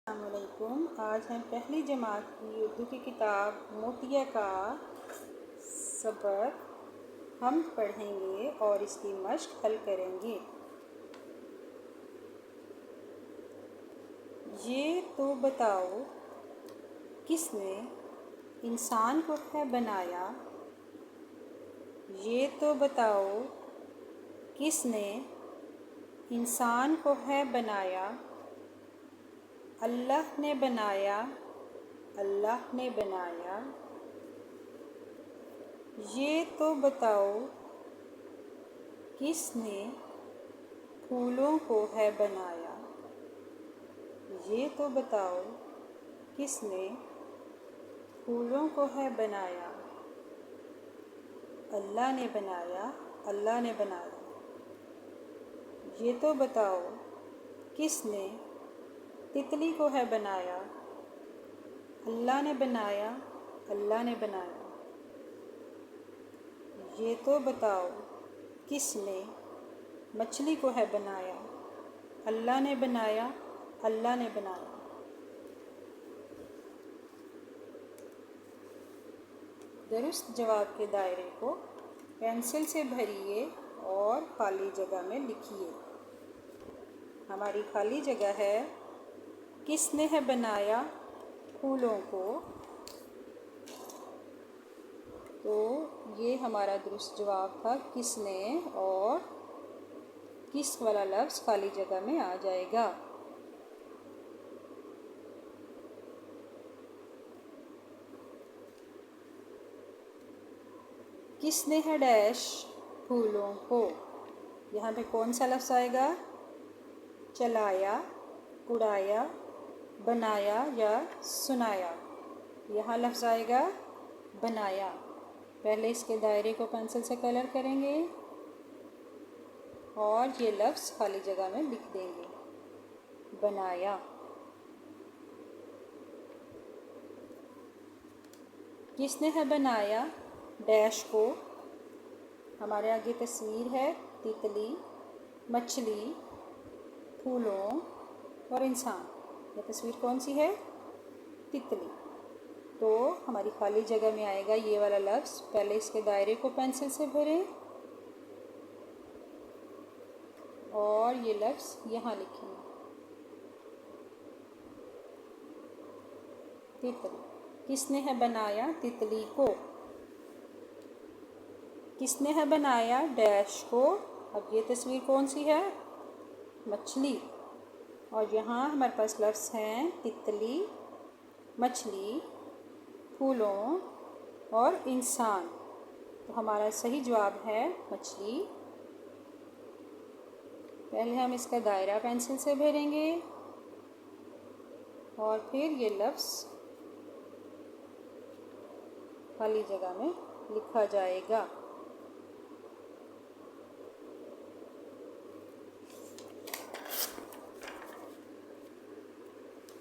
अस्सलामुअलैकुम। आज हम पहली जमात की उर्दू की किताब मोतिया का सबक हम पढ़ेंगे और इसकी मश्क हल करेंगे। ये तो बताओ किसने इंसान को है बनाया। ये तो बताओ किसने इंसान को है बनाया। अल्लाह ने बनाया, अल्लाह ने बनाया। ये तो बताओ किसने फूलों को है बनाया। ये तो बताओ किसने फूलों को है बनाया। अल्लाह ने बनाया, अल्लाह ने बनाया। ये तो बताओ किसने तितली को है बनाया। अल्लाह ने बनाया, अल्लाह ने बनाया। ये तो बताओ किसने मछली को है बनाया। अल्लाह ने बनाया, अल्लाह ने बनाया। दुरुस्त जवाब के दायरे को पेंसिल से भरिए और खाली जगह में लिखिए। हमारी खाली जगह है किसने है बनाया फूलों को। तो ये हमारा दुरुस्त जवाब था किसने, और किस वाला लफ्ज़ खाली जगह में आ जाएगा। किसने है डैश फूलों को। यहाँ पे कौन सा लफ्ज़ आएगा? चलाया, उड़ाया, बनाया या सुनाया। यहाँ लफ्ज़ आएगा बनाया। पहले इसके दायरे को पेंसिल से कलर करेंगे और ये लफ्ज़ खाली जगह में लिख देंगे, बनाया। किसने है बनाया डैश को। हमारे आगे तस्वीर है तितली, मछली, फूलों और इंसान। ये तस्वीर कौन सी है? तितली। तो हमारी खाली जगह में आएगा ये वाला लफ्ज़। पहले इसके दायरे को पेंसिल से भरें और ये लफ्ज़ यहाँ लिखें, तितली। किसने है बनाया तितली को। किसने है बनाया डैश को। अब ये तस्वीर कौन सी है? मछली। और यहाँ हमारे पास लफ्ज़ हैं तितली, मछली, फूलों और इंसान। तो हमारा सही जवाब है मछली। पहले हम इसका दायरा पेंसिल से भरेंगे और फिर ये लफ्ज़ खाली जगह में लिखा जाएगा।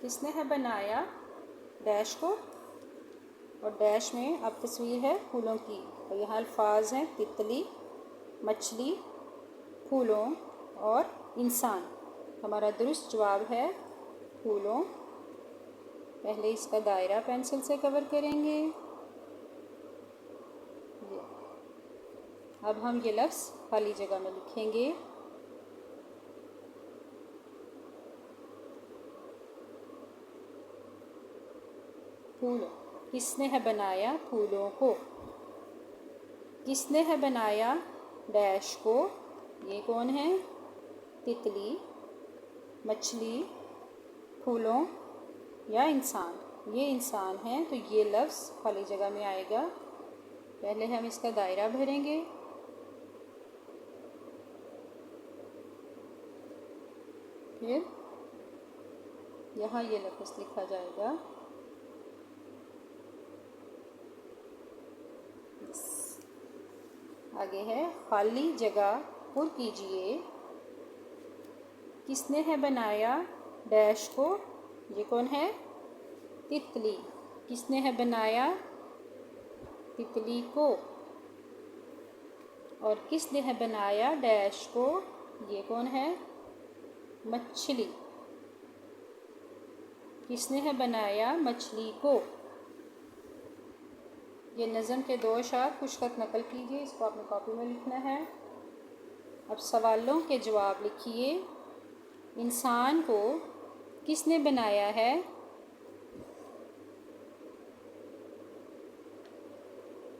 किसने है बनाया डैश को, और डैश में अब तस्वीर है फूलों की। और यहाँ अल्फाज हैं तितली, मछली, फूलों और इंसान। हमारा दुरुस्त जवाब है फूलों। पहले इसका दायरा पेंसिल से कवर करेंगे। अब हम ये लफ्ज़ खाली जगह में लिखेंगे, फूलों। किसने है बनाया फूलों को। किसने है बनाया डैश को। ये कौन है? तितली, मछली, फूलों या इंसान। ये इंसान है, तो ये लफ्ज़ खाली जगह में आएगा। पहले हम इसका दायरा भरेंगे फिर यहाँ ये लफ्ज़ लिखा जाएगा। आगे है खाली जगह पुर कीजिए। किसने है बनाया डैश को। ये कौन है? तितली। किसने है बनाया तितली को। और किसने है बनाया डैश को। ये कौन है? मछली। किसने है बनाया मछली को। ये नज़म के 2 अशार कुछ खत नकल कीजिए, इसको आपने कॉपी में लिखना है। अब सवालों के जवाब लिखिए। इंसान को किसने बनाया है?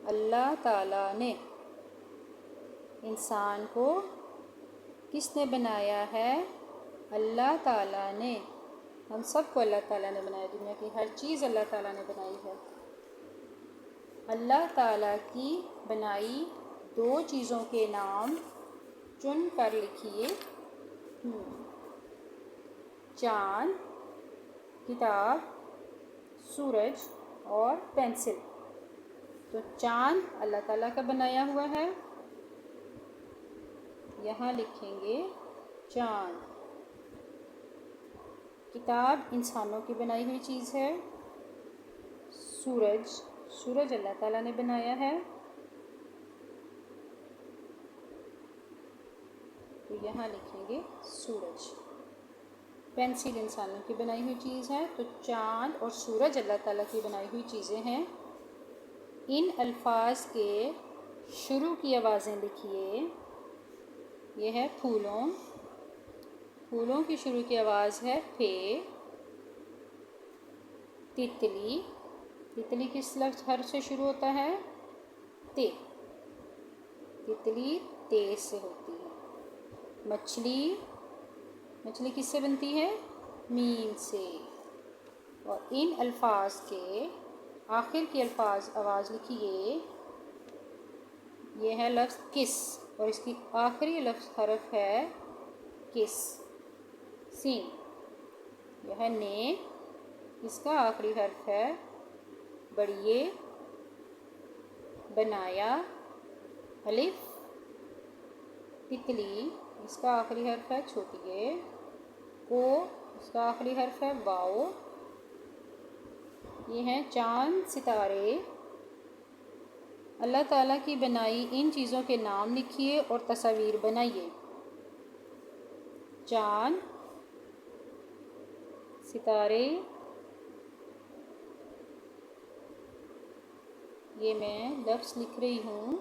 अल्लाह ताला ने। इंसान को किसने बनाया है? अल्लाह ताला ने। हम सबको अल्लाह ताला ने बनाया, दुनिया की हर चीज़ अल्लाह ताला ने बनाई है। अल्लाह ताला की बनाई 2 चीज़ों के नाम चुन कर लिखिए। चाँद, किताब, सूरज और पेंसिल। तो चाँद अल्लाह ताला का बनाया हुआ है, यहाँ लिखेंगे चाँद। किताब इंसानों की बनाई हुई चीज़ है। सूरज अल्लाह ताला ने बनाया है, तो यहाँ लिखेंगे सूरज। पेंसिल इंसानों की बनाई हुई चीज़ है, तो चाँद और सूरज अल्लाह ताला की बनाई हुई चीज़ें हैं। इन अल्फाज के शुरू की आवाज़ें लिखिए। ये है फूलों की शुरू की आवाज़ है फे। तितली किस लफ्ज़ हर्फ से शुरू होता है? ते। तितली ते से होती है। मछली किससे बनती है? मीम से। और इन अल्फाज के आखिर की आवाज़ लिखिए। ये है लफ्ज़ किस और इसकी आखिरी लफ्ज़ हरफ है किस, सीन। यह है ने, इसका आखिरी हर्फ है बड़िए। बनाया अलिफ। तितली, इसका आखिरी हर्फ है छोटिए। को, इसका आखिरी हर्फ है वाओ। ये हैं चाँद सितारे। अल्लाह ताला की बनाई इन चीज़ों के नाम लिखिए और तस्वीर बनाइए। चाँद, सितारे, ये मैं लफ्ज़ लिख रही हूँ,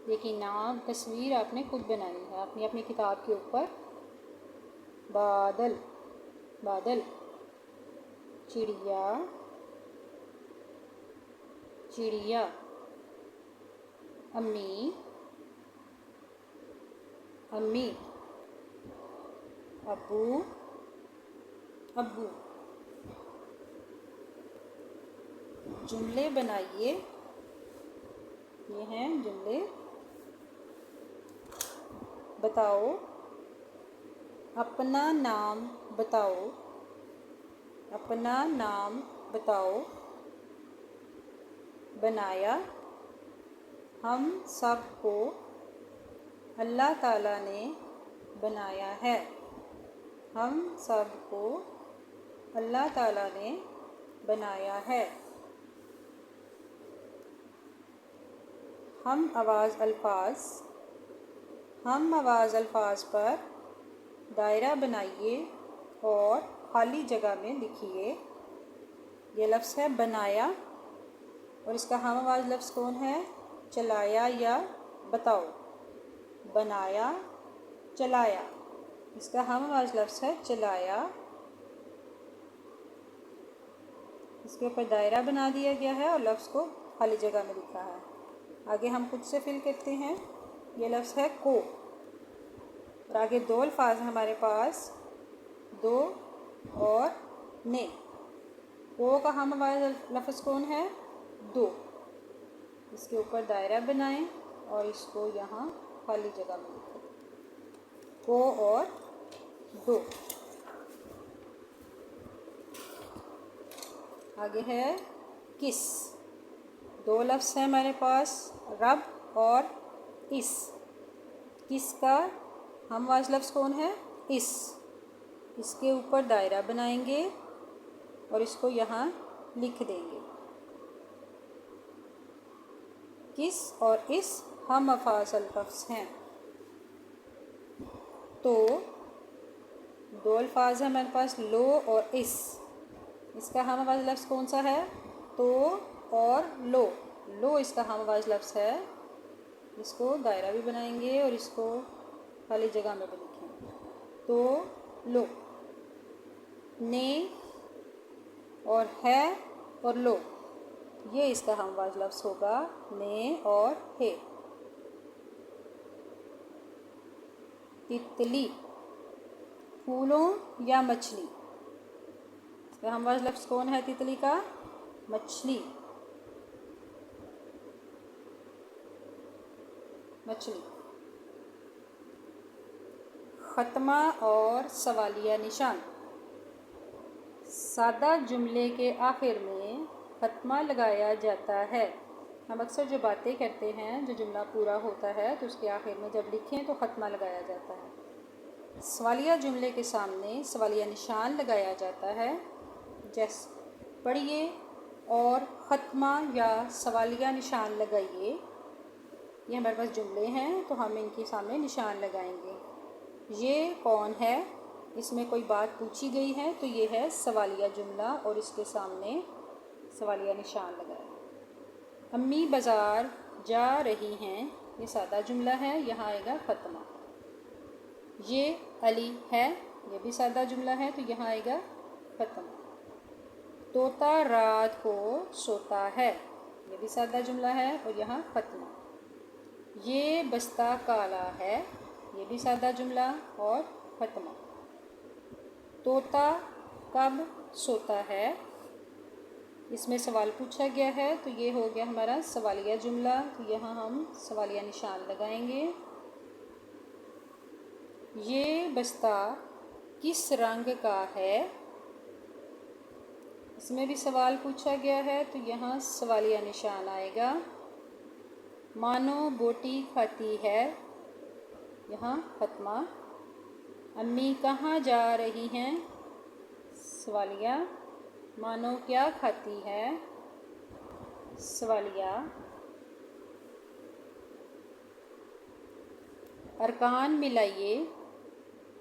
लेकिन नाम तस्वीर आपने खुद बनानी है अपनी अपनी किताब के ऊपर। बादल, चिड़िया, अम्मी, अब्बू। जुमले बनाइए। ये हैं जुमले। बताओ, अपना नाम बताओ। बनाया, हम सब को अल्लाह ताला ने बनाया है। हम सब को अल्लाह ताला ने बनाया है। हम आवाज़ अल्फाज पर दायरा बनाइए और खाली जगह में लिखिए। ये लफ्ज़ है बनाया और इसका हम आवाज़ लफ्ज़ कौन है? चलाया या बताओ। बनाया, चलाया, इसका हम आवाज़ लफ्ज़ है चलाया। इसके ऊपर दायरा बना दिया गया है और लफ्ज़ को खाली जगह में लिखा है। आगे हम खुद से फिल करते हैं। ये लफ्ज़ है को और आगे 2 अल्फाज हैं हमारे पास, दो और ने। को का हम आवाज़ लफ्ज़ कौन है? दो। इसके ऊपर दायरा बनाएं और इसको यहाँ खाली जगह में लिखें। को और दो। आगे है किस। 2 लफ्ज़ हैं हमारे पास, रब और इस। किस का हम आवाज़ लफ्ज़ कौन है? इस। इसके ऊपर दायरा बनाएंगे और इसको यहाँ लिख देंगे। किस और इस हम अफ़ाज़ल लफ्ज़ हैं। तो 2 अल्फाज हैं हमारे पास, लो और इस। इसका हम आवाज़ लफ्ज़ कौन सा है? तो और लो। लो इसका हम आवाज़ लफ्ज़ है। इसको दायरा भी बनाएंगे और इसको खाली जगह में भी लिखेंगे। तो लो। ने और है और लो, ये इसका हम आवाज़ लफ्ज़ होगा, ने और है। तितली, फूलों या मछली? इसका हम आवाज़ लफ्ज़ कौन है तितली का? मछली। मछली। ख़त्मा और सवालिया निशान। सादा जुमले के आखिर में ख़त्मा लगाया जाता है। हम अक्सर जो बातें करते हैं, जो जुमला पूरा होता है तो उसके आखिर में जब लिखें तो ख़त्मा लगाया जाता है। सवालिया जुमले के सामने सवालिया निशान लगाया जाता है। जैसे पढ़िए और ख़त्मा या सवालिया निशान लगाइए। ये हमारे पास जुमले हैं तो हम इनके सामने निशान लगाएंगे। ये कौन है? इसमें कोई बात पूछी गई है तो ये है सवालिया जुमला और इसके सामने सवालिया निशान लगाए। अम्मी बाज़ार जा रही हैं, ये सादा जुमला है, यहाँ आएगा ख़त्मा। ये अली है, ये भी सादा जुमला है तो यहाँ आएगा ख़त्मा। तोता रात को सोता है, ये भी सादा जुमला है और यहाँ ख़त्मा। ये बस्ता काला है, ये भी सादा जुमला और ख़त्मा। तोता कब सोता है, इसमें सवाल पूछा गया है तो ये हो गया हमारा सवालिया जुमला, तो यहाँ हम सवालिया निशान लगाएंगे। ये बस्ता किस रंग का है, इसमें भी सवाल पूछा गया है तो यहाँ सवालिया निशान आएगा। मानो बोटी खाती है, यहाँ ख़त्मा। अम्मी कहाँ जा रही हैं, सवालिया। मानो क्या खाती है, सवालिया। अरकान मिलाइए,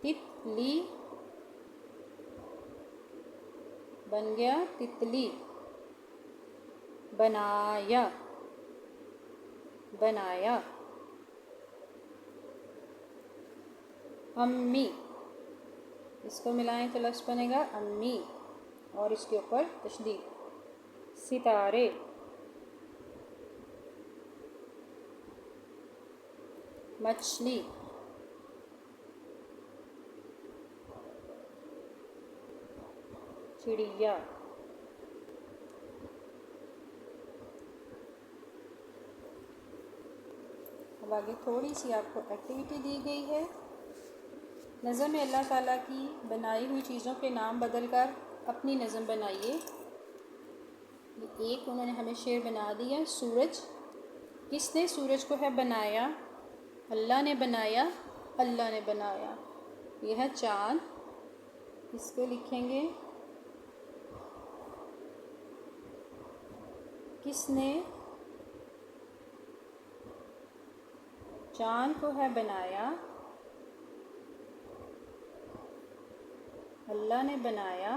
तितली बन गया तितली। बनाया, बनाया। अम्मी, इसको मिलाएं तो लफ्ज़ बनेगा अम्मी और इसके ऊपर तशदीद। सितारे, मछली, चिड़िया। अब आगे थोड़ी सी आपको एक्टिविटी दी गई है। नज़म में अल्लाह ताला की बनाई हुई चीज़ों के नाम बदलकर अपनी नज़म बनाइए। ये एक उन्होंने हमें शेर बना दिया। सूरज, किसने सूरज को है बनाया, अल्लाह ने बनाया, अल्लाह ने बनाया। यह है चाँद, इसको लिखेंगे किसने चाँद को है बनाया, अल्लाह ने बनाया,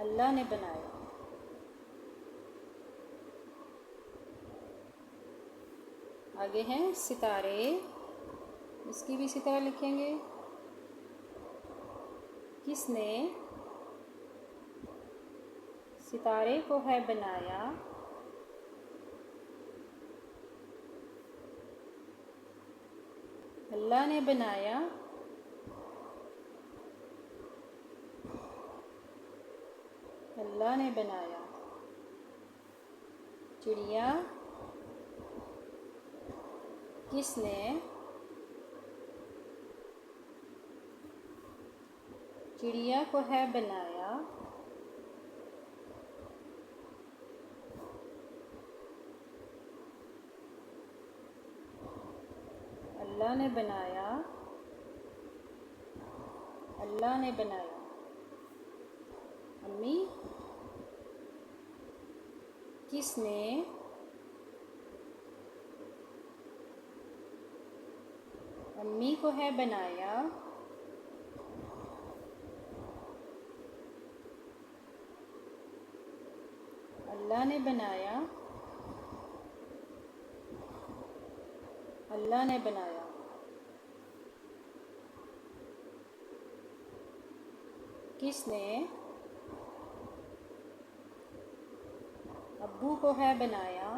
अल्लाह ने बनाया। आगे हैं सितारे, इसकी भी सितारा लिखेंगे। किसने सितारे को है बनाया, अल्लाह ने बनाया, अल्लाह ने बनाया। चिड़िया, किसने चिड़िया को है बनाया, अल्लाह ने बनाया, अल्लाह ने बनाया। अम्मी, किसने अम्मी को है बनाया, अल्लाह ने बनाया, अल्लाह ने बनाया। किसने अब्बू को है बनाया,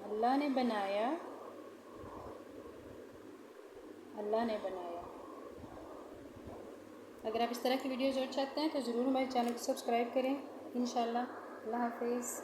अल्लाह ने बनाया, अल्लाह ने बनाया। अगर आप इस तरह की वीडियोज़ और चाहते हैं तो ज़रूर हमारे चैनल को सब्सक्राइब करें। इंशाअल्लाह। अल्लाह हाफिज़।